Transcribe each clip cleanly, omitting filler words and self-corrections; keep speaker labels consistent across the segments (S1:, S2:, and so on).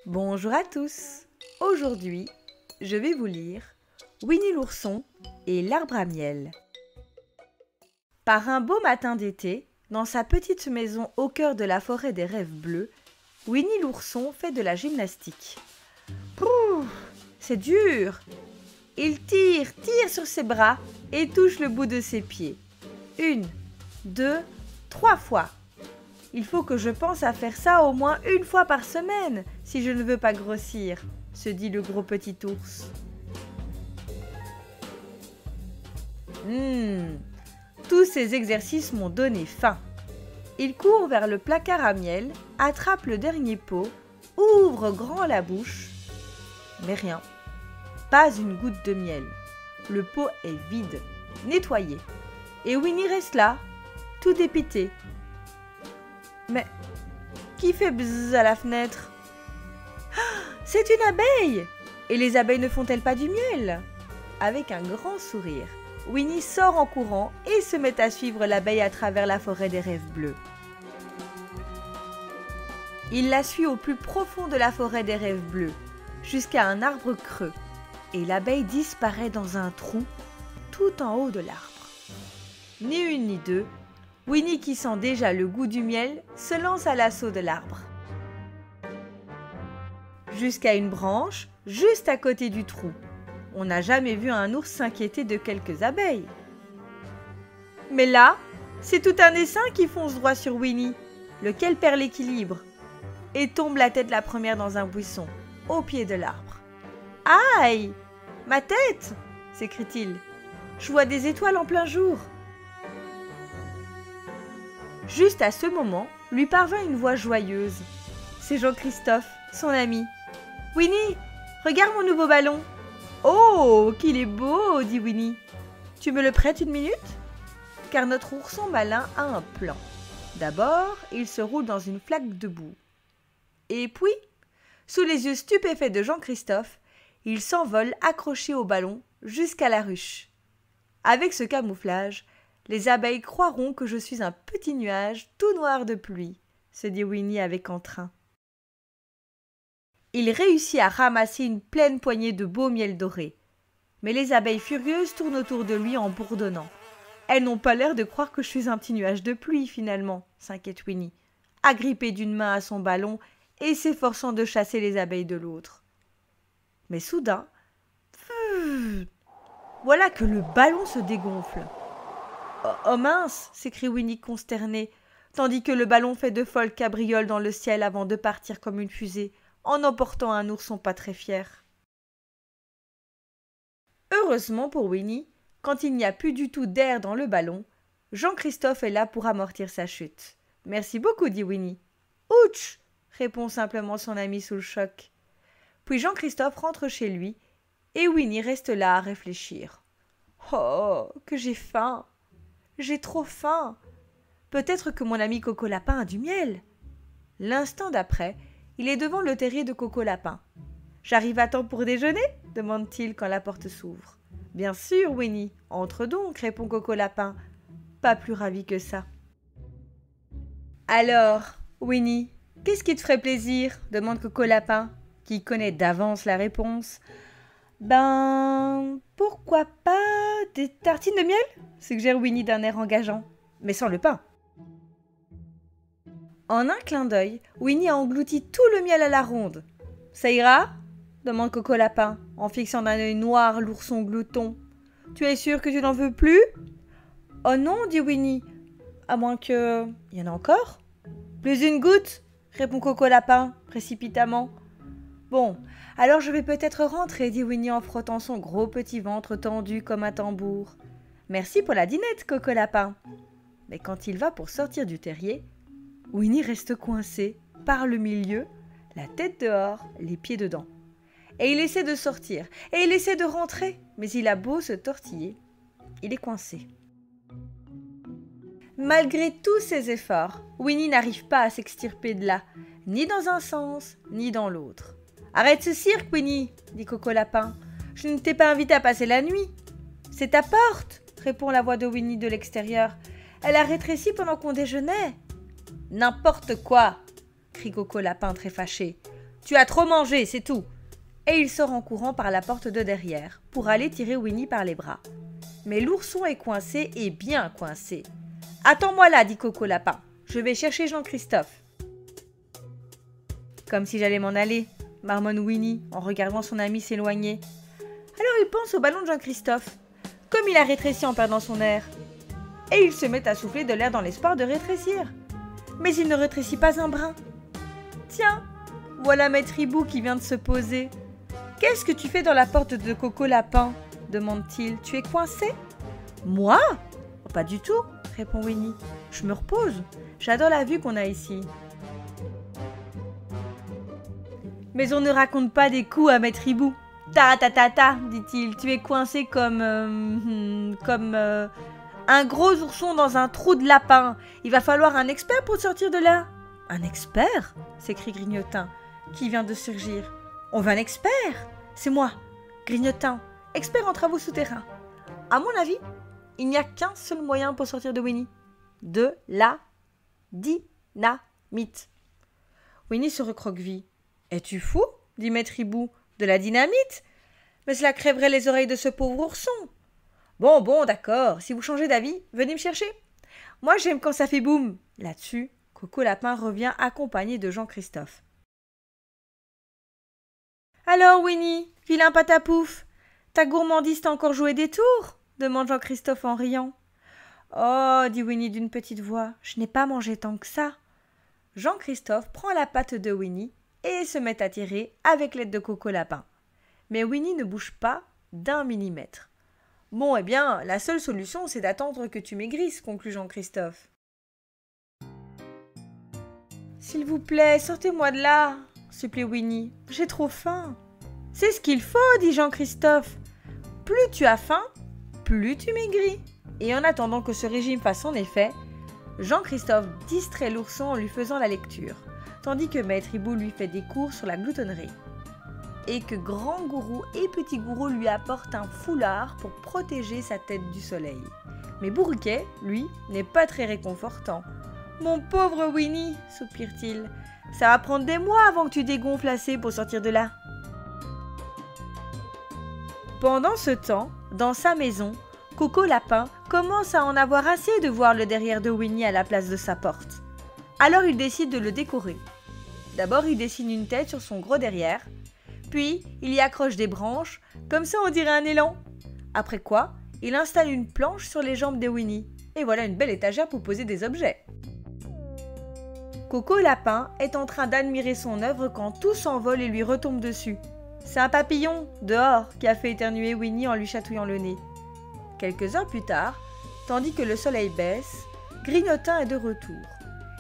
S1: Bonjour à tous. Aujourd'hui, je vais vous lire Winnie l'ourson et l'arbre à miel. Par un beau matin d'été, dans sa petite maison au cœur de la forêt des rêves bleus, Winnie l'ourson fait de la gymnastique. Pouh, c'est dur. Il tire sur ses bras et touche le bout de ses pieds. 1, 2, 3 fois. Il faut que je pense à faire ça au moins une fois par semaine, si je ne veux pas grossir, se dit le gros petit ours. Tous ces exercices m'ont donné faim. Il court vers le placard à miel, attrape le dernier pot, ouvre grand la bouche, mais rien. Pas une goutte de miel. Le pot est vide, nettoyé. Et Winnie reste là, tout dépité. Mais qui fait bzzz à la fenêtre? C'est une abeille! Et les abeilles ne font-elles pas du miel? Avec un grand sourire, Winnie sort en courant et se met à suivre l'abeille à travers la forêt des rêves bleus. Il la suit au plus profond de la forêt des rêves bleus, jusqu'à un arbre creux, et l'abeille disparaît dans un trou tout en haut de l'arbre. Ni une ni deux, Winnie, qui sent déjà le goût du miel, se lance à l'assaut de l'arbre. Jusqu'à une branche, juste à côté du trou. On n'a jamais vu un ours s'inquiéter de quelques abeilles. Mais là, c'est tout un essaim qui fonce droit sur Winnie, lequel perd l'équilibre, et tombe la tête la première dans un buisson, au pied de l'arbre. « Aïe! Ma tête !» s'écrie-t-il. « Je vois des étoiles en plein jour !» Juste à ce moment, lui parvint une voix joyeuse. C'est Jean-Christophe, son ami. « Winnie, regarde mon nouveau ballon !»« Oh, qu'il est beau !» dit Winnie. « Tu me le prêtes une minute ?» Car notre ourson malin a un plan. D'abord, il se roule dans une flaque de boue. Et puis, sous les yeux stupéfaits de Jean-Christophe, il s'envole accroché au ballon jusqu'à la ruche. Avec ce camouflage, les abeilles croiront que je suis un petit nuage tout noir de pluie, se dit Winnie avec entrain. Il réussit à ramasser une pleine poignée de beau miel doré. Mais les abeilles furieuses tournent autour de lui en bourdonnant. Elles n'ont pas l'air de croire que je suis un petit nuage de pluie, finalement, s'inquiète Winnie, agrippée d'une main à son ballon et s'efforçant de chasser les abeilles de l'autre. Mais soudain, voilà que le ballon se dégonfle. Oh mince, s'écrie Winnie consternée, tandis que le ballon fait de folles cabrioles dans le ciel avant de partir comme une fusée, en emportant un ourson pas très fier. Heureusement pour Winnie, quand il n'y a plus du tout d'air dans le ballon, Jean-Christophe est là pour amortir sa chute. « Merci beaucoup, dit Winnie. »« Ouch !» répond simplement son ami sous le choc. Puis Jean-Christophe rentre chez lui, et Winnie reste là à réfléchir. « Oh, que j'ai faim ! J'ai trop faim. Peut-être que mon ami Coco Lapin a du miel. » L'instant d'après, il est devant le terrier de Coco Lapin. « J'arrive à temps pour déjeuner ?» demande-t-il quand la porte s'ouvre. « Bien sûr, Winnie. Entre donc, répond Coco Lapin, pas plus ravi que ça. « Alors, Winnie, qu'est-ce qui te ferait plaisir ?» demande Coco Lapin, qui connaît d'avance la réponse. « Ben, pourquoi pas des tartines de miel ?» suggère Winnie d'un air engageant, mais sans le pain. En un clin d'œil, Winnie a englouti tout le miel à la ronde. « Ça ira ?» demande Coco Lapin, en fixant d'un œil noir l'ourson glouton. « Tu es sûr que tu n'en veux plus ?»« Oh non, dit Winnie, à moins que... Il y en a encore ?»« Plus une goutte ?» répond Coco Lapin, précipitamment. « Bon, alors je vais peut-être rentrer, dit Winnie en frottant son gros petit ventre tendu comme un tambour. « Merci pour la dînette, Coco Lapin. » Mais quand il va pour sortir du terrier, Winnie reste coincé, par le milieu, la tête dehors, les pieds dedans. Et il essaie de sortir, et il essaie de rentrer, mais il a beau se tortiller, il est coincé. Malgré tous ses efforts, Winnie n'arrive pas à s'extirper de là, ni dans un sens, ni dans l'autre. « Arrête ce cirque, Winnie, dit Coco Lapin. Je ne t'ai pas invité à passer la nuit. »« C'est ta porte, répond la voix de Winnie de l'extérieur. Elle a rétréci pendant qu'on déjeunait. »« N'importe quoi, crie Coco Lapin très fâché. Tu as trop mangé, c'est tout. Et il sort en courant par la porte de derrière pour aller tirer Winnie par les bras. Mais l'ourson est coincé et bien coincé. « Attends-moi là, dit Coco Lapin. Je vais chercher Jean-Christophe. » Comme si j'allais m'en aller, marmonne Winnie en regardant son ami s'éloigner. Alors il pense au ballon de Jean-Christophe, comme il a rétréci en perdant son air. Et il se met à souffler de l'air dans l'espoir de rétrécir. Mais il ne rétrécit pas un brin. Tiens, voilà Maître Hibou qui vient de se poser. « Qu'est-ce que tu fais dans la porte de Coco Lapin ?» demande-t-il. « Tu es coincé ?»« Moi ? Oh, pas du tout, » répond Winnie. « Je me repose. J'adore la vue qu'on a ici. » Mais on ne raconte pas des coups à Maître Hibou. « Ta ta ta ta, dit-il. Tu es coincé comme un gros ourson dans un trou de lapin. Il va falloir un expert pour te sortir de là. »« Un expert ?» s'écrie Grignotin, qui vient de surgir. « On veut un expert ! C'est moi, Grignotin, expert en travaux souterrains. À mon avis, il n'y a qu'un seul moyen pour sortir de Winnie. De la dynamite. » Winnie se recroqueville. « Es-tu fou ?» dit Maître Hibou. « De la dynamite ? Mais cela crèverait les oreilles de ce pauvre ourson. »« Bon, d'accord. Si vous changez d'avis, venez me chercher. Moi, j'aime quand ça fait boum. » Là-dessus, Coco Lapin revient accompagné de Jean-Christophe. « Alors, Winnie, vilain patapouf, ta gourmandise t'a encore joué des tours ?» demande Jean-Christophe en riant. « Oh, dit Winnie d'une petite voix, je n'ai pas mangé tant que ça. » Jean-Christophe prend la patte de Winnie et se met à tirer avec l'aide de Coco Lapin. Mais Winnie ne bouge pas d'un millimètre. « Bon, eh bien, la seule solution, c'est d'attendre que tu maigrisses, conclut Jean-Christophe. « S'il vous plaît, sortez-moi de là, supplie Winnie. J'ai trop faim. »« C'est ce qu'il faut, dit Jean-Christophe. Plus tu as faim, plus tu maigris. » Et en attendant que ce régime fasse son effet, Jean-Christophe distrait l'ourson en lui faisant la lecture, tandis que Maître Hibou lui fait des cours sur la gloutonnerie. Et que Grand Gourou et Petit Gourou lui apportent un foulard pour protéger sa tête du soleil. Mais Bourriquet, lui, n'est pas très réconfortant. « Mon pauvre Winnie, soupire-t-il, ça va prendre des mois avant que tu dégonfles assez pour sortir de là. » Pendant ce temps, dans sa maison, Coco Lapin commence à en avoir assez de voir le derrière de Winnie à la place de sa porte. Alors il décide de le décorer. D'abord, il dessine une tête sur son gros derrière, puis il y accroche des branches, comme ça on dirait un élan. Après quoi, il installe une planche sur les jambes de Winnie, et voilà une belle étagère pour poser des objets. Coco Lapin est en train d'admirer son œuvre quand tout s'envole et lui retombe dessus. C'est un papillon, dehors, qui a fait éternuer Winnie en lui chatouillant le nez. Quelques heures plus tard, tandis que le soleil baisse, Grignotin est de retour.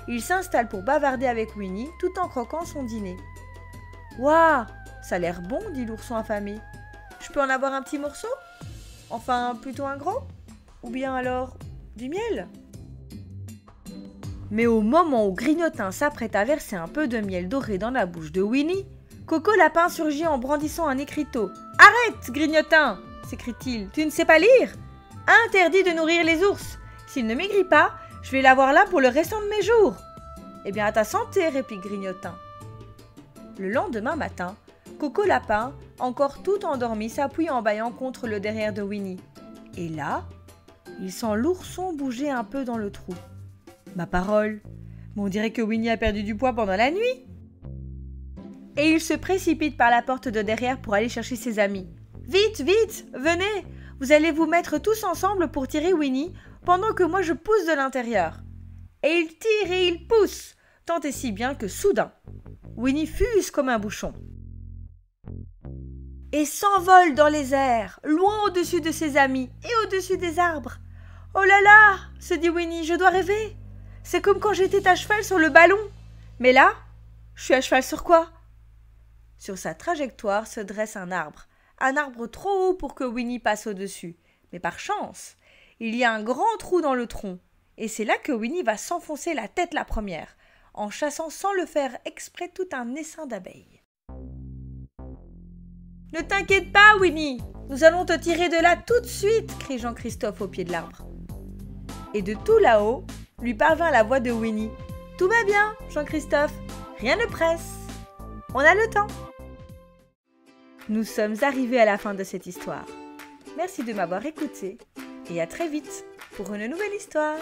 S1: Il s'installe pour bavarder avec Winnie tout en croquant son dîner. « Waouh, ça a l'air bon, dit l'ourson affamé. Je peux en avoir un petit morceau ? Enfin, plutôt un gros ? Ou bien alors, du miel ?» Mais au moment où Grignotin s'apprête à verser un peu de miel doré dans la bouche de Winnie, Coco Lapin surgit en brandissant un écriteau. « Arrête, Grignotin !» s'écrie-t-il. « Tu ne sais pas lire ? Interdit de nourrir les ours. S'il ne maigrit pas, je vais l'avoir là pour le restant de mes jours. »« Eh bien, à ta santé, réplique Grignotin. » Le lendemain matin, Coco Lapin, encore tout endormi, s'appuie en bâillant contre le derrière de Winnie. Et là, il sent l'ourson bouger un peu dans le trou. Ma parole, mais on dirait que Winnie a perdu du poids pendant la nuit. Et il se précipite par la porte de derrière pour aller chercher ses amis. Vite, vite, venez, vous allez vous mettre tous ensemble pour tirer Winnie pendant que moi je pousse de l'intérieur. Et il tire et il pousse, tant et si bien que soudain, Winnie fuse comme un bouchon. Et s'envole dans les airs, loin au-dessus de ses amis et au-dessus des arbres. Oh là là, se dit Winnie, je dois rêver. C'est comme quand j'étais à cheval sur le ballon. Mais là, je suis à cheval sur quoi ? Sur sa trajectoire se dresse un arbre trop haut pour que Winnie passe au-dessus. Mais par chance, il y a un grand trou dans le tronc. Et c'est là que Winnie va s'enfoncer la tête la première, en chassant sans le faire exprès tout un essaim d'abeilles. « Ne t'inquiète pas, Winnie, nous allons te tirer de là tout de suite !» crie Jean-Christophe au pied de l'arbre. Et de tout là-haut, lui parvint la voix de Winnie. « Tout va bien, Jean-Christophe, rien ne presse. » On a le temps. Nous sommes arrivés à la fin de cette histoire. Merci de m'avoir écouté et à très vite pour une nouvelle histoire.